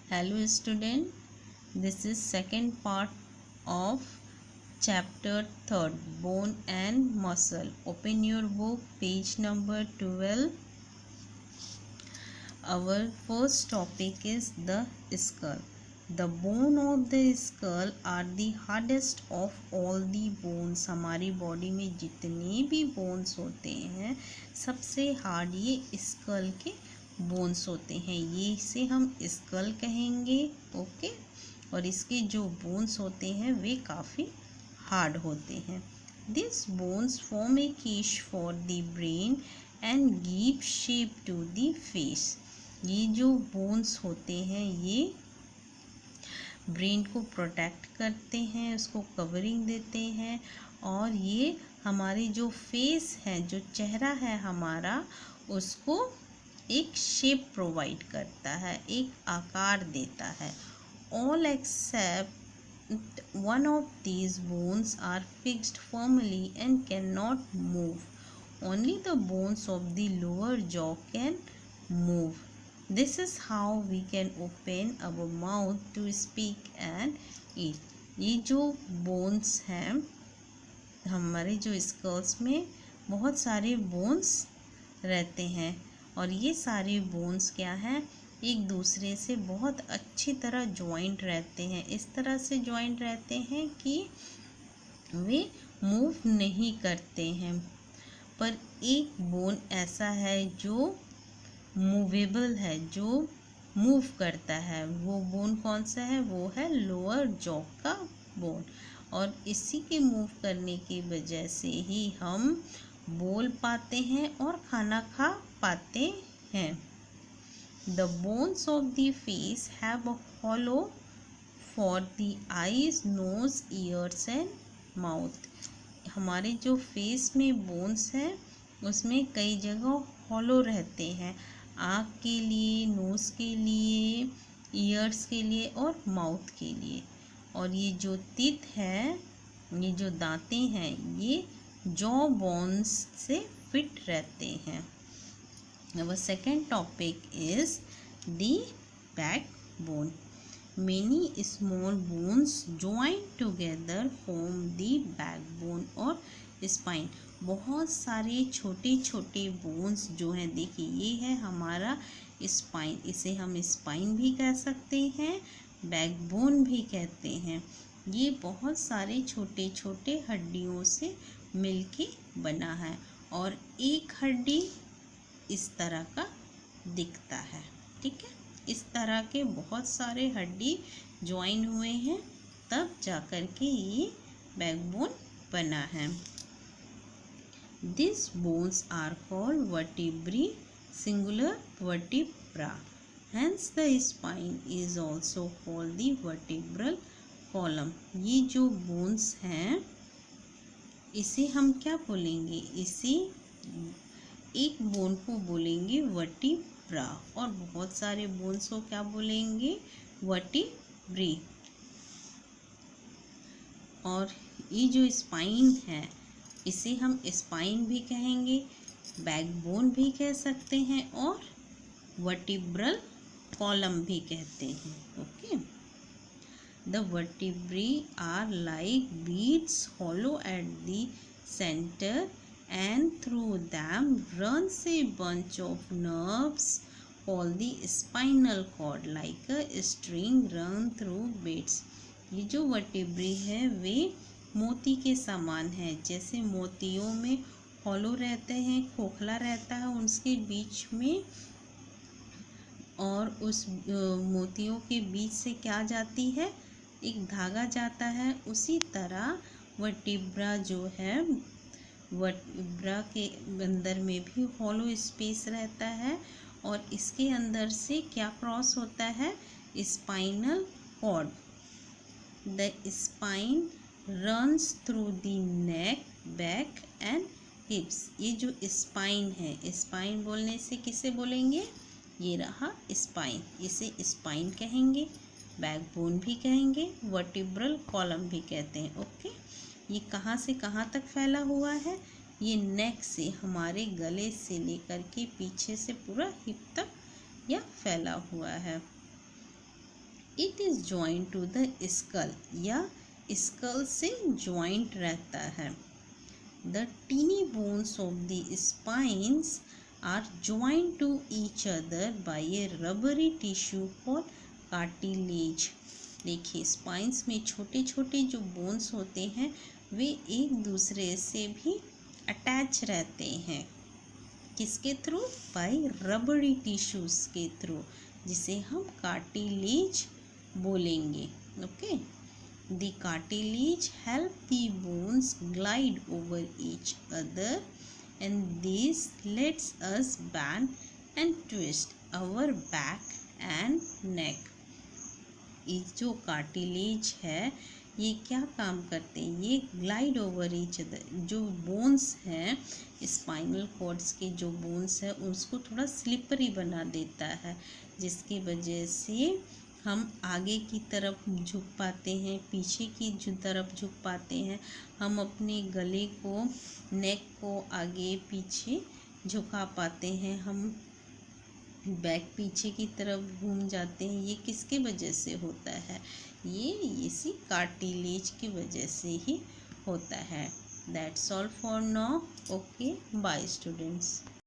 Hello student, this is second part of chapter 3rd, bone and muscle. Open your book, page number 12. Our first topic is the skull. The bone of the skull are the hardest of all the bones. हमारी body में जितने भी bones होते हैं सबसे hard ये school के bones होते हैं, ये इसे हम स्कल कहेंगे। ओके, और इसके जो बोन्स होते हैं वे काफ़ी हार्ड होते हैं। This bones form a case for the brain and give shape to the face. ये जो बोन्स होते हैं ये ब्रेन को प्रोटेक्ट करते हैं, उसको कवरिंग देते हैं, और ये हमारे जो फेस है, जो चेहरा है हमारा, उसको एक शेप प्रोवाइड करता है, एक आकार देता है। All except one of these bones are fixed firmly and cannot move. Only the bones of the lower jaw can move. This is how we can open our mouth to speak and eat. ये जो bones हैं हमारे जो sculls में बहुत सारे bones रहते हैं, और ये सारे bones क्या हैं, एक दूसरे से बहुत अच्छी तरह ज्वाइंट रहते हैं। इस तरह से ज्वाइंट रहते हैं कि वे मूव नहीं करते हैं, पर एक बोन ऐसा है जो मूवेबल है, जो मूव करता है। वो बोन कौन सा है? वो है लोअर जॉ का बोन, और इसी के मूव करने की वजह से ही हम बोल पाते हैं और खाना खा पाते हैं। The bones of the face have a hollow for the eyes, nose, ears and mouth. हमारे जो फेस में बोन्स हैं उसमें कई जगह हॉलो रहते हैं, आँख के लिए, नोज़ के लिए, ईयर्स के लिए और माउथ के लिए। और ये जो टीथ है, ये जो दांतें हैं, ये जॉ बोन्स से फिट रहते हैं। Our second topic is the backbone. Many small bones join together form the backbone और spine. बहुत सारे छोटे छोटे बोन्स जो हैं, देखिए ये है हमारा स्पाइन, इसे हम स्पाइन भी कह सकते हैं, बैकबोन भी कहते हैं। ये बहुत सारे छोटे छोटे हड्डियों से मिलके बना है, और एक हड्डी इस तरह का दिखता है। ठीक है, इस तरह के बहुत सारे हड्डी ज्वाइन हुए हैं, तब जाकर के ये बैकबोन बना है। These bones are called vertebrae, singular vertebra. Hence the spine is also called the vertebral column. ये जो bones हैं इसे हम क्या बोलेंगे? इसे एक बोन को बोलेंगे वर्टिब्रा, और बहुत सारे बोन्स को क्या बोलेंगे? वर्टिब्रे। और ये जो स्पाइन है इसे हम स्पाइन भी कहेंगे, बैकबोन भी कह सकते हैं, और वर्टिब्रल कॉलम भी कहते हैं। Okay, the vertebrae are like beads hollow at the center, and through them runs a bunch of nerves called the spinal cord, like a string run through beads. ये जो वर्टिब्रे है वे मोती के समान है, जैसे मोतियों में हॉलो रहते हैं, खोखला रहता है उसके बीच में, और उस मोतियों के बीच से क्या जाती है? एक धागा जाता है। उसी तरह वर्टिब्रा जो है, वर्टिब्रा के अंदर में भी हॉलो स्पेस रहता है, और इसके अंदर से क्या क्रॉस होता है? Spinal cord. The spine runs through the neck, back and hips. ये जो स्पाइन है, स्पाइन बोलने से किसे बोलेंगे? ये रहा स्पाइन, इसे स्पाइन कहेंगे, बैकबोन भी कहेंगे, वर्टिब्रल कॉलम भी कहते हैं। ओके, ये कहाँ से कहाँ तक फैला हुआ है? ये नेक से, हमारे गले से लेकर के पीछे से पूरा हिप तक यह फैला हुआ है। It is joint to the skull, या स्कल से ज्वाइंट रहता है। The tiny bones of the spines are joint to each other by a rubbery tissue called cartilage. देखिए, स्पाइन्स में छोटे छोटे जो बोन्स होते हैं वे एक दूसरे से भी अटैच रहते हैं। किसके थ्रू? बाय रबरी टिश्यूज के थ्रू, जिसे हम कार्टिलेज बोलेंगे। Okay, the cartilage help the bones glide over each other and this lets us bend and twist our back and neck. ये जो कार्टिलेज है ये क्या काम करते हैं? ये ग्लाइड ओवर ईच अदर, जो बोन्स हैं स्पाइनल कॉर्ड्स के जो बोन्स है उसको थोड़ा स्लिपरी बना देता है, जिसकी वजह से हम आगे की तरफ झुक पाते हैं, पीछे की तरफ झुक पाते हैं। हम अपने गले को, नेक को आगे पीछे झुका पाते हैं, हम बैक पीछे की तरफ घूम जाते हैं। ये किसके वजह से होता है? ये इसी कार्टिलेज की वजह से ही होता है। That's all for now. Okay, bye students.